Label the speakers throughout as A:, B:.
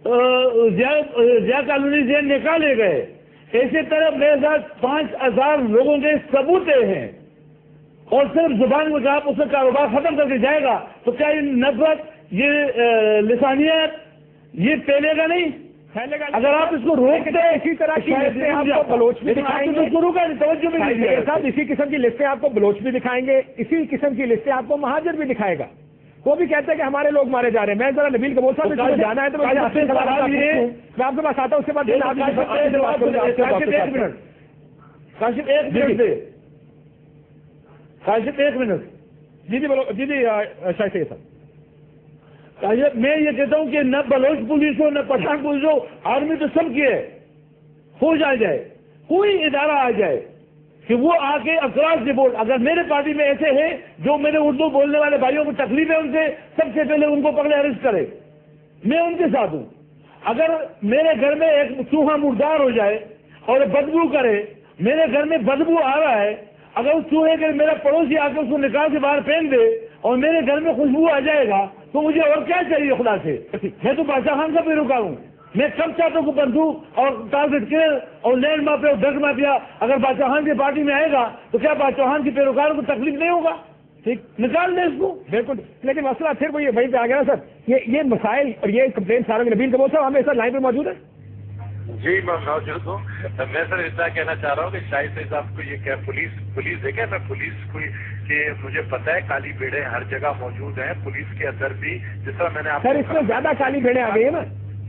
A: Zia colony سے نکالے گئے، اسی طرح میرے ساتھ 5000 لوگوں کے ثبوت ہیں، اور صرف زبان میں آپ اس کا کاروبار ختم کر کے جائے گا تو کیا یہ نفرت، یہ لسانیت یہ پھیلے گا نہیں؟ اگر آپ اس کو روک دیں، اسی طرح کی لسٹیں آپ کو بلوچ بھی دکھائیں گے، توجہ بھی نہیں صاحب، اسی قسم کی لسٹیں آپ کو بلوچ بھی دکھائیں گے، اسی قسم کی لسٹیں آپ کو مہاجر بھی دکھائے گا۔ وہ بھی کہتے ہیں کہ ہمارے لوگ مارے جا رہے ہیں۔ میں ذرا نبیل کمول صاحب سے جانا ہے تو میں آپ کے پاس آتا ہوں، اس کے بعد کاشف ایک منٹ
B: جی جی بولو جی جی شاید صاحب،
A: میں یہ کہتا ہوں کہ نہ بلوچ پولیس ہو نہ پٹھان پولیس ہو، آرمی تو سب کی ہے، فوج آ جائے، کوئی ادارہ آ جائے کہ وہ آ کے اکراس رپورٹ، اگر میرے پارٹی میں ایسے ہیں جو میرے اردو بولنے والے بھائیوں کو تکلیف ہے ان سے، سب سے پہلے ان کو پکڑے اریسٹ کرے، میں ان کے ساتھ ہوں۔ اگر میرے گھر میں ایک چوہا مردار ہو جائے اور بدبو کرے، میرے گھر میں بدبو آ رہا ہے، اگر اس چوہے کے میرا پڑوسی آ کے اس کو نکال کے باہر پھینک دے اور میرے گھر میں خوشبو آ جائے گا تو مجھے اور کیا چاہیے خدا سے؟ میں تو بادشاہ خان کا پیروکار ہوں، میں کب چاہتا ہوں کہ بندوق اور ٹارگٹ کلر اور لینڈ مافیا اور ڈرگ مافیا اگر بادشاہ خان کی پارٹی میں آئے گا تو کیا بادشاہ خان کے پیروکاروں کو تکلیف نہیں ہوگا؟ ٹھیک، نکال دیں اس کو،
B: بالکل۔ لیکن مسئلہ پھر وہ یہ وہیں پہ آ گیا نا سر، یہ مسائل اور یہ کمپلین سارا نبیل کمول صاحب ہمیں سر لائن پہ موجود ہے؟
C: جی میں موجود ہوں۔ میں سر اتنا کہنا چاہ رہا ہوں کہ شاہد صاحب کو یہ کیا پولیس دیکھیں، میں پولیس کو کہ مجھے پتہ ہے کالی بھیڑیں ہر جگہ موجود ہیں، پولیس کے اندر بھی، جس طرح میں نے
B: سر اس میں زیادہ کالی بھیڑیں آ گئی ہیں نا،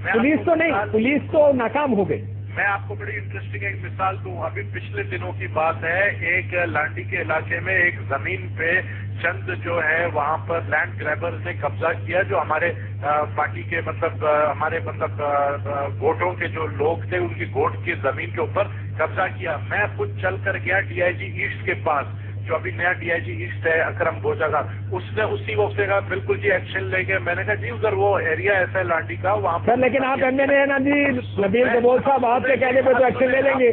B: پولیس تو نہیں، پولیس تو ناکام ہو گئی۔
C: میں آپ کو بڑی انٹرسٹنگ ایک مثال دوں، ابھی پچھلے دنوں کی بات ہے، ایک لانڈی کے علاقے میں ایک زمین پہ چند جو ہے وہاں پر لینڈ گریبرز نے قبضہ کیا، جو ہمارے پارٹی کے ہمارے گوٹوں کے جو لوگ تھے ان کی گوٹ کی زمین کے اوپر قبضہ کیا۔ میں خود چل کر گیا ڈی آئی جی ایسٹ کے پاس، جو ابھی نیا ڈی آئی جی ایسٹ ہے اکرم گوجا کا، اس نے اسی وقت کہا بالکل جی ایکشن لے گئے۔ میں نے کہا جی ادھر وہ ایریا ایسا ہے لانڈی کا وہاں پر،
B: لیکن آپ ایم ایل اے ہیں نا جی نبیل کمول صاحب، آپ کے کہنے پہ تو ایکشن لے لیں گے،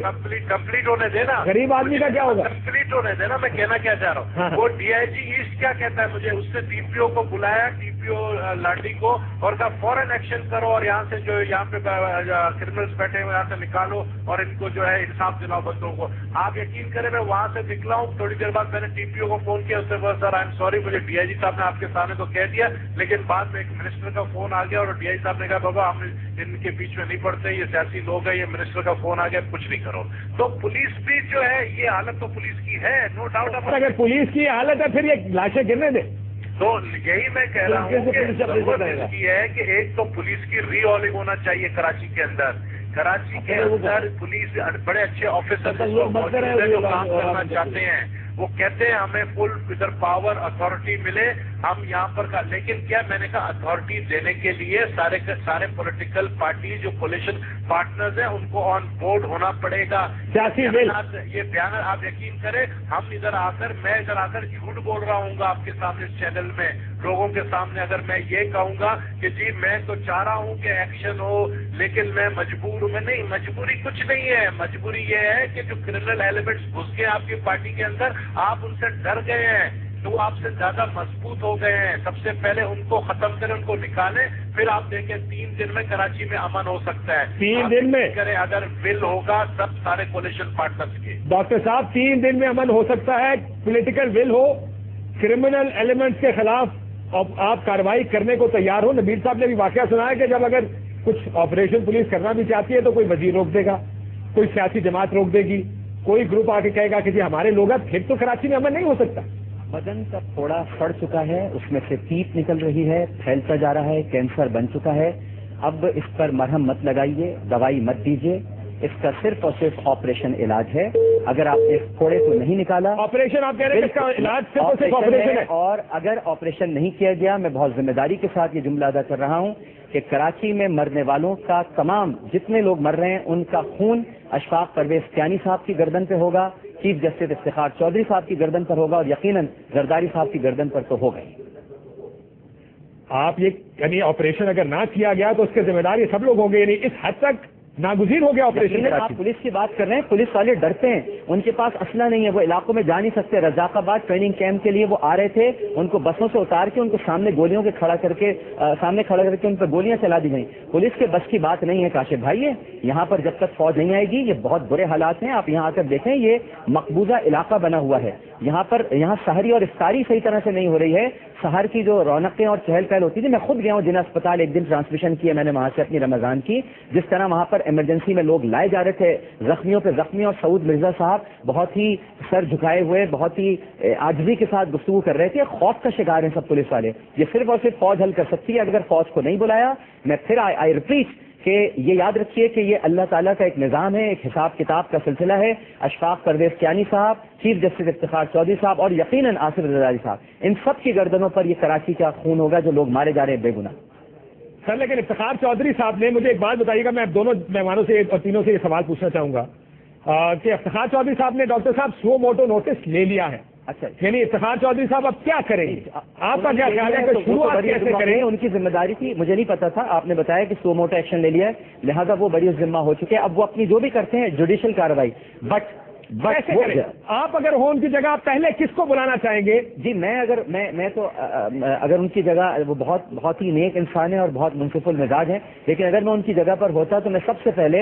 C: کمپلیٹ ہونے دینا،
B: غریب آدمی کا کیا ہوگا؟
C: کمپلیٹ ہونے دینا، میں کہنا کیا چاہ رہا ہوں، وہ ڈی آئی جی ایسٹ کیا کہتا ہے مجھے، اس نے ڈی پی او کو بلایا، ڈی پی او لانڈی کو، اور کہا فوراً ایکشن کرو اور یہاں سے جو یہاں پہ کرمنلز بیٹھے ہوئے یہاں سے نکالو اور ان کو جو ہے انصاف دلاؤ بندوں کو۔ آپ یقین کریں میں وہاں سے نکلا ہوں، تھوڑی دیر بعد میں نے ڈی پی او کو فون کیا، اس سے بہت سر آئی ایم سوری، مجھے ڈی آئی جی صاحب نے آپ کے سامنے تو کہہ دیا، لیکن بعد میں ایک منسٹر کا فون آ گیا اور ڈی آئی صاحب نے کہا بابا ہم ان کے بیچ میں نہیں پڑتے، یہ سیاسی لوگ ہیں، یہ منسٹر کا فون آ گیا، کچھ نہیں کرو۔ تو پولیس بھی جو ہے یہ حالت تو پولیس کی ہے، نو ڈاؤٹ۔
B: اگر پولیس کی حالت ہے پھر یہ لاشیں گرنے دیں۔
C: تو یہی میں کہہ رہا ہوں کہ ضرورت اس کی ہے کہ ایک تو پولیس کی ری آلنگ ہونا چاہیے کراچی کے اندر، کراچی کے اندر پولیس بڑے اچھے آفیسر جو کام کرنا چاہتے ہیں، وہ کہتے ہیں ہمیں فل ادھر پاور اتھارٹی ملے، ہم یہاں پر کا، لیکن کیا میں نے کہا اتھارٹی دینے کے لیے سارے کے سارے پولیٹیکل پارٹی جو کولیشن پارٹنرز ہیں ان کو آن بورڈ ہونا پڑے گا۔ یہ بیان آپ یقین کریں، ہم ادھر آ کر میں ادھر آ کر جھوٹ بول رہا ہوں گا آپ کے سامنے چینل میں لوگوں کے سامنے، اگر میں یہ کہوں گا کہ جی میں تو چاہ رہا ہوں کہ ایکشن ہو لیکن میں مجبور ہوں، میں نہیں، مجبوری کچھ نہیں ہے، مجبوری یہ ہے کہ جو کرمنل ایلیمنٹس گھس گئے آپ کی پارٹی کے اندر، آپ ان سے ڈر گئے ہیں، تو وہ آپ سے زیادہ مضبوط ہو گئے ہیں، سب سے پہلے ان کو ختم کریں، ان کو نکالیں، پھر آپ دیکھیں 3 دن میں کراچی میں امن ہو سکتا ہے۔
B: 3 دن میں
C: کریں اگر ول ہوگا سب سارے کولیشن پارٹنرز کے۔
B: ڈاکٹر صاحب 3 دن میں امن ہو سکتا ہے، political will who, criminal elements کے خلاف آپ کارروائی کرنے کو تیار ہو۔ نبیل صاحب نے بھی واقعہ سنا ہے کہ جب اگر کچھ آپریشن پولیس کرنا بھی چاہتی ہے تو کوئی وزیر روک دے گا، کوئی سیاسی جماعت روک دے گی، کوئی گروپ آ کے کہے گا کہ جی ہمارے لوگ ہیں، پھر تو کراچی میں امن نہیں ہو سکتا۔
D: بدن کا پھوڑا سڑ چکا ہے، اس میں سے پیپ نکل رہی ہے، پھیلتا جا رہا ہے، کینسر بن چکا ہے، اب اس پر مرہم مت لگائیے، دوائی مت دیجیے، اس کا صرف اور صرف آپریشن علاج ہے۔ اگر آپ اس پھوڑے کو نہیں نکالا،
B: آپریشن آپ کہہ رہے ہیں اس کا علاج صرف اور صرف آپریشن ہے،
D: اور اگر آپریشن نہیں کیا گیا، میں بہت ذمہ داری کے ساتھ یہ جملہ ادا کر رہا ہوں کہ کراچی میں مرنے والوں کا تمام جتنے لوگ مر رہے ہیں ان کا خون اشفاق پرویز کیانی صاحب کی گردن پہ ہوگا، چیف جسٹس افتخار چودھری صاحب کی گردن پر ہوگا، اور یقیناً زرداری صاحب کی گردن پر تو ہوگا ہی۔
B: آپ یہ یعنی آپریشن اگر نہ کیا گیا تو اس کے ذمہ دار یہ سب لوگ ہوں گے، یعنی اس حد تک नागुजीर हो गया ऑपरेशन।
D: आप पुलिस की बात कर रहे हैं, पुलिस वाले डरते हैं, उनके पास असला नहीं है, वो इलाकों में जा नहीं सकते। रजाकाबाद ट्रेनिंग कैंप के लिए वो आ रहे थे, उनको बसों से उतार के उनको सामने गोलियों के खड़ा करके उन पर गोलियां चला दी गई। पुलिस के बस की बात नहीं है काशिफ भाई। ये यहाँ पर जब तक फौज नहीं आएगी, ये बहुत बुरे हालात हैं। आप यहाँ आकर देखें, ये मकबूजा इलाका बना हुआ है। यहाँ सहरी और इफ्तारी सही तरह से नहीं हो रही है। शहर की जो रौनकें और चहल पहल होती थी, मैं खुद गया हूँ जिना अस्पताल, एक दिन ट्रांसमिशन किया मैंने वहां से अपनी रमजान की, जिस तरह वहां पर इमरजेंसी में लोग लाए जा रहे थे, जख्मियों पे जख्मी, और सऊद मिर्जा साहब बहुत ही सर झुकाए हुए, बहुत ही आजिज़ी के साथ गुफ्तगू कर रहे थे। खौफ का शिकार हैं सब पुलिस वाले। ये सिर्फ और सिर्फ फौज हल कर सकती है। अगर फौज को नहीं बुलाया, मैं फिर आई रिपीट कि ये याद रखिए कि ये अल्लाह ताला का एक निज़ाम है, एक हिसाब किताब का सिलसिला है। अशफाक परवेज कियानी साहब, चीफ जस्टिस इफ्तिखार चौधरी साहब और यकीनन आसिफ रज़ाई साहब, इन सब की गर्दनों पर ये कराची का खून होगा जो लोग मारे जा रहे हैं बेगुनाह।
B: सर, लेकिन इफ्तिखार चौधरी साहब ने, मुझे एक बात बताइएगा, मैं दोनों मेहमानों से और तीनों से ये सवाल पूछना चाहूंगा कि इफ्तिखार चौधरी साहब ने डॉक्टर साहब सुओ मोटो नोटिस ले लिया है।
D: अच्छा,
B: यानी इफ्तिखार चौधरी साहब अब क्या करेंगे? आपका क्या ख्याल है कि शुरुआत कैसे करेंगे?
D: उनकी जिम्मेदारी थी, मुझे नहीं पता था। आपने बताया कि सुओ मोटो एक्शन ले लिया है, लिहाजा वो बड़ी जिम्मा हो चुके हैं। अब वो अपनी जो भी करते हैं जुडिशियल कार्रवाई, बट
B: कैसे करें? आप अगर हो उनकी जगह, पहले किसको बुलाना चाहेंगे?
D: जी, मैं तो अगर उनकी जगह, वो बहुत ही नेक इंसान है और बहुत मुनसिफुल मिजाज है, लेकिन अगर मैं उनकी जगह पर होता तो मैं सबसे पहले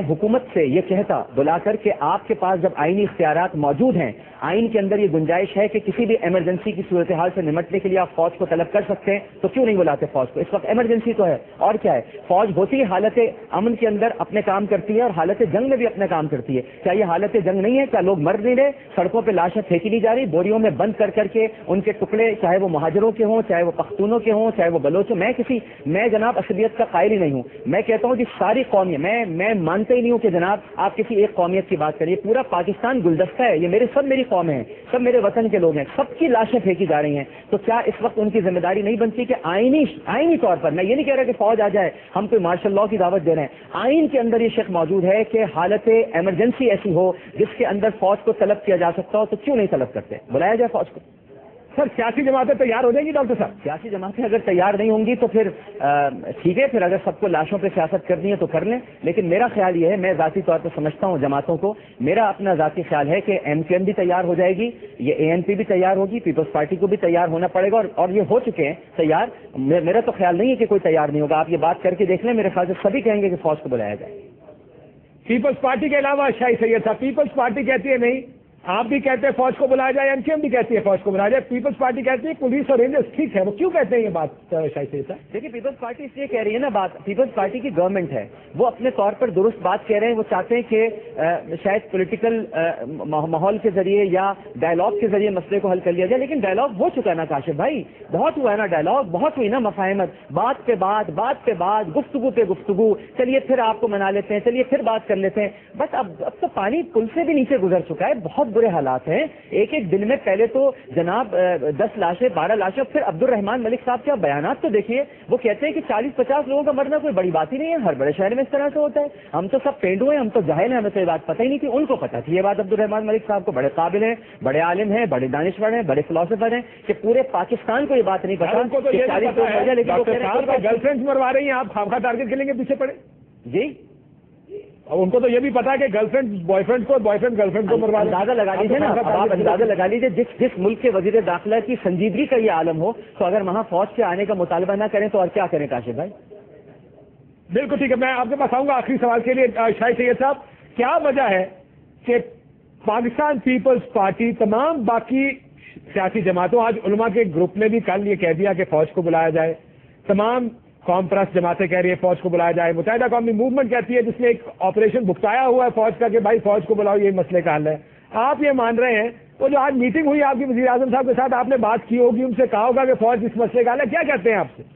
D: हुकूमत से ये कहता बुलाकर के, आपके पास जब आईनी इख्तियारात मौजूद हैं, आइन के अंदर ये गुंजाइश है कि किसी भी इमरजेंसी की सूरत हाल से निमटने के लिए आप फौज को तलब कर सकते हैं, तो क्यों नहीं बुलाते फौज को? इस वक्त इमरजेंसी तो है, और क्या है? फौज होती है हालत अमन के अंदर अपने काम करती है और हालत जंग में भी अपने काम करती है। क्या ये हालत जंग नहीं है? क्या लोग मर नहीं रहे? सड़कों पे लाशें फेंकी नहीं जा रही, बोरियों में बंद कर करके उनके टुकड़े, चाहे वो मुहाजिरों के हों, चाहे वो पख्तूनों के हों, चाहे वो बलोचों। मैं जनाब असलियत का कायल ही नहीं हूं। मैं कहता हूं कि सारी कौमियत, मैं मानता ही नहीं हूं कि जनाब आप किसी एक कौमियत की बात करिए। पूरा पाकिस्तान गुलदस्ता है, ये मेरी कौम है, सब मेरे वतन के लोग हैं, सबकी लाशें फेंकी जा रही हैं। तो क्या इस वक्त उनकी जिम्मेदारी नहीं बनती कि आईनी तौर पर, मैं ये नहीं कह रहा कि फौज आ जाए, हम कोई मार्शल लॉ की दावत दे रहे हैं, आइन के अंदर ये शक मौजूद है कि हालत इमरजेंसी ऐसी हो जिसके अंदर फौज को तलब किया जा सकता हो, तो क्यों नहीं तलब करते? बुलाया जाए फौज को।
B: सर, सियासी जमातें तैयार हो जाएंगी डॉक्टर साहब?
D: सियासी जमातें अगर तैयार नहीं होंगी तो फिर ठीक है, फिर अगर सबको लाशों पे सियासत करनी है तो कर लें। लेकिन मेरा ख्याल ये है, मैं जाती तौर पर समझता हूँ जमातों को, मेरा अपना जाती ख्याल है कि एमक्यूएम भी तैयार हो जाएगी, ये एएनपी भी तैयार होगी, पीपल्स पार्टी को भी तैयार होना पड़ेगा, और ये हो चुके हैं तैयार। मेरा तो ख्याल नहीं है कि कोई तैयार नहीं होगा। आप ये बात करके देख लें, मेरे ख्याल से सभी कहेंगे कि फौज को बुलाया जाए।
B: पीपल्स पार्टी के अलावा शाही सैयद साहब, पीपल्स पार्टी कहती है नहीं, आप भी कहते हैं फौज को बुलाया जाए, एमक्यूएम भी कहती है फौज को बुलाया जाए, पीपल्स पार्टी कहती है पुलिस और रेंजर्स ठीक है। वो क्यों कहते हैं ये बात शाही सैयद साहब?
D: देखिए, पीपल्स पार्टी इसलिए कह रही है ना बात, पीपल्स पार्टी की गवर्नमेंट है, वो अपने तौर पर दुरुस्त बात कह रहे हैं। वो चाहते हैं कि शायद पॉलिटिकल माहौल के जरिए या डायलॉग के जरिए मसले को हल कर लिया जाए, लेकिन डायलॉग हो चुका है ना काशिफ भाई, बहुत हुआ है ना डायलॉग, बहुत हुई ना मफाहमत, बात पे बात, गुफ्तगू पे गुफ्तगू, चलिए फिर आपको मना लेते हैं, चलिए फिर बात कर लेते हैं, बस अब तो पानी पुल से भी नीचे गुजर चुका है। बहुत बुरे हालात हैं। एक दिन में पहले तो जनाब 10 लाशें, 12 लाशें, फिर अब्दुल रहमान मलिक साहब के बयानात तो देखिए, वो कहते हैं कि 40-50 लोगों का मरना कोई बड़ी बात ही नहीं है, हर बड़े शहर में इस तरह से होता है। हम तो सब पेंडू हैं, हम तो जाहिल हैं, हमें तो ये बात पता ही नहीं थी। उनको पता थी ये बात, अब्दुल रहमान मलिक साहब को, बड़े काबिल हैं, बड़े आलिम हैं, बड़े दानिश्वर हैं, बड़े फिलोसोफर हैं, कि पूरे पाकिस्तान को ये बात नहीं पता।
B: उनको तो ये पता है, लेकिन गर्लफ्रेंड मरवा रही हैं, आप खामखा टारगेट के लेंगे पीछे पड़े जी। और उनको तो ये भी पता है कि गर्लफ्रेंड बॉयफ्रेंड को, बॉयफ्रेंड गर्लफ्रेंड को मरवा।
D: अंदाजा लगा लीजिए ना, आप अंदाजा लगा लीजिए, जिस मुल्क के वजीर दाखिला की संजीदगी का ये आलम हो, तो अगर वहां फौज के आने का मुतालबा ना करें तो और क्या करें काशिफ भाई?
B: बिल्कुल ठीक है। मैं आपके पास आऊंगा आखिरी सवाल के लिए। शाही सैयद साहब, क्या वजह है कि पाकिस्तान पीपल्स पार्टी, तमाम बाकी सियासी जमातों, आज उलमा के ग्रुप ने भी कल ये कह दिया कि फौज को बुलाया जाए, तमाम कौम परस्त जमातें कह रही है फौज को बुलाया जाए, मुत्तहिदा कौमी मूवमेंट कहती है, जिसने एक ऑपरेशन भुगताया हुआ है फौज का कि भाई फौज को बुलाओ, ये मसले का हल है। आप ये मान रहे हैं, वो जो आज मीटिंग हुई आपकी वज़ीर आज़म साहब के साथ, आपने बात की होगी, उनसे कहा होगा कि फौज इस मसले का हल है, क्या कहते हैं आपसे?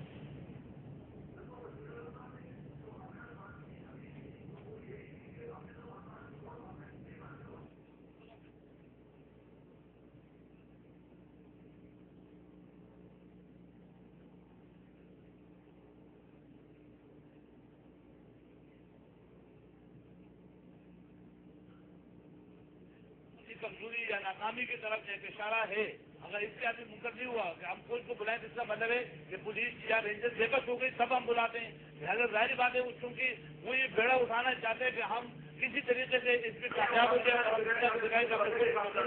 A: कमजोरी या नाकामी की तरफ एक इशारा है। अगर इससे आदमी मुनकर नहीं हुआ कि हम कोच को बुलाएं तो इसका मतलब है कि पुलिस या रेंजर बेबस हो गई, तब हम बुलाते हैं। लिहाजा जाहिर बात है चूंकि वो ये बेड़ा उठाना चाहते हैं कि हम किसी तरीके से इसमें कामयाब हो जाए और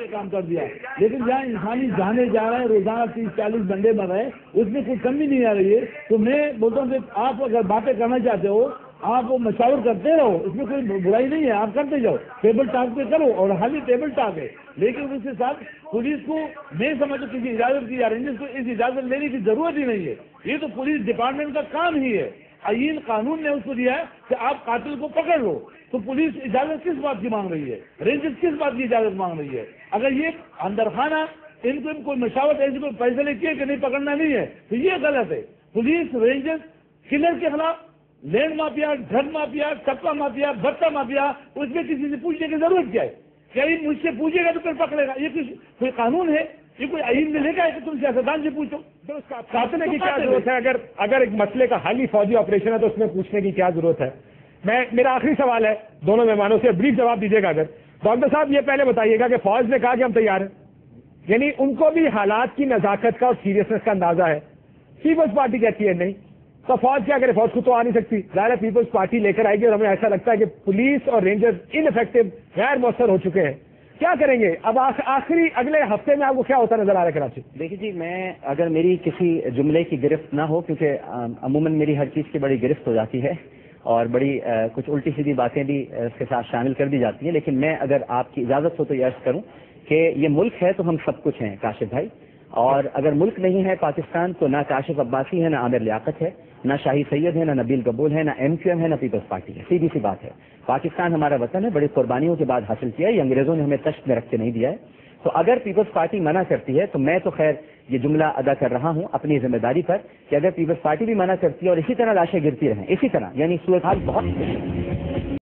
A: काम कर दिया। लेकिन जहाँ इंसानी जाने जा रहे हैं, रोजाना 30-40 बंदे मर रहे हैं, उसमें कोई कमी नहीं आ रही है। तो मैं बोलता हूँ कि आप अगर बातें करना चाहते हो, आप वो मशावर करते रहो, इसमें कोई बुराई नहीं है, आप करते जाओ, टेबल टॉक पे करो, और खाली टेबल टॉक है। लेकिन उसके साथ पुलिस को मैं समझो किसी इजाजत की या रेंजर्स को इस इजाजत लेने की जरूरत ही नहीं है। ये तो पुलिस डिपार्टमेंट का काम ही है। आईन कानून ने उसको दिया है कि आप कातिल को पकड़ लो, तो पुलिस इजाजत किस बात की मांग रही है, रेंजर्स किस बात की इजाजत मांग रही है? अगर ये अंदर खाना इनको कोई मशावत ऐसे कोई फैसले किए कि नहीं पकड़ना नहीं है, तो ये गलत है। पुलिस रेंजर्स किलर के खिलाफ, लैंड माफिया, ड्रग माफिया, टप्पा माफिया, भत्ता माफिया, उसमें किसी से पूछने की जरूरत क्या है? क्या ये मुझसे पूछेगा तो फिर पकड़ेगा? ये कोई कानून है? ये कोई आईन में लिखा है कि तुम सियासतदान से पूछो?
B: तो उसका काटने की क्या जरूरत है? अगर एक मसले का हाल ही फौजी ऑपरेशन है तो उसमें पूछने की क्या जरूरत है? मेरा आखिरी सवाल है दोनों मेहमानों से, ब्रीफ जवाब दीजिएगा। अगर डॉक्टर साहब ये पहले बताइएगा कि फौज ने कहा कि हम तैयार हैं, यानी उनको भी हालात की नजाकत का और सीरियसनेस का अंदाजा है। पीपल्स पार्टी कहती है नहीं, तो फौज क्या करे? फौज खुद तो आ नहीं सकती, ज़ाहिर है पीपल्स पार्टी लेकर आएगी। और हमें ऐसा लगता है कि पुलिस और रेंजर्स इनइफेक्टिव, गैर मौसर हो चुके हैं। क्या करेंगे अब? आखिरी अगले हफ्ते में आपको क्या होता नजर आ रहा है कराची?
D: देखिए जी, मैं अगर मेरी किसी जुमले की गिरफ्त ना हो, क्योंकि अमूमन मेरी हर चीज़ की बड़ी गिरफ्त हो जाती है और बड़ी कुछ उल्टी सीधी बातें भी इसके साथ शामिल कर दी जाती हैं, लेकिन मैं अगर आपकी इजाज़त हो तो ये अर्ज़ करूं कि ये मुल्क है तो हम सब कुछ हैं काशिफ भाई, और अगर मुल्क नहीं है पाकिस्तान तो ना काशिफ अब्बासी है, ना आमिर लियाकत है, ना शाही सैयद है, ना नबील कबूल है, ना MQM है, ना पीपल्स पार्टी है। सीधी सी बात है। पाकिस्तान हमारा वतन है, बड़ी कुर्बानियों के बाद हासिल किया है, ये अंग्रेजों ने हमें तश्त में रख के नहीं दिया है। तो अगर पीपल्स पार्टी मना करती है तो मैं तो खैर ये जुमला अदा कर रहा हूं अपनी जिम्मेदारी पर कि अगर पीपल्स पार्टी भी मना करती है और इसी तरह लाशें गिरती रहें, इसी तरह, यानी सूरत हाल बहुत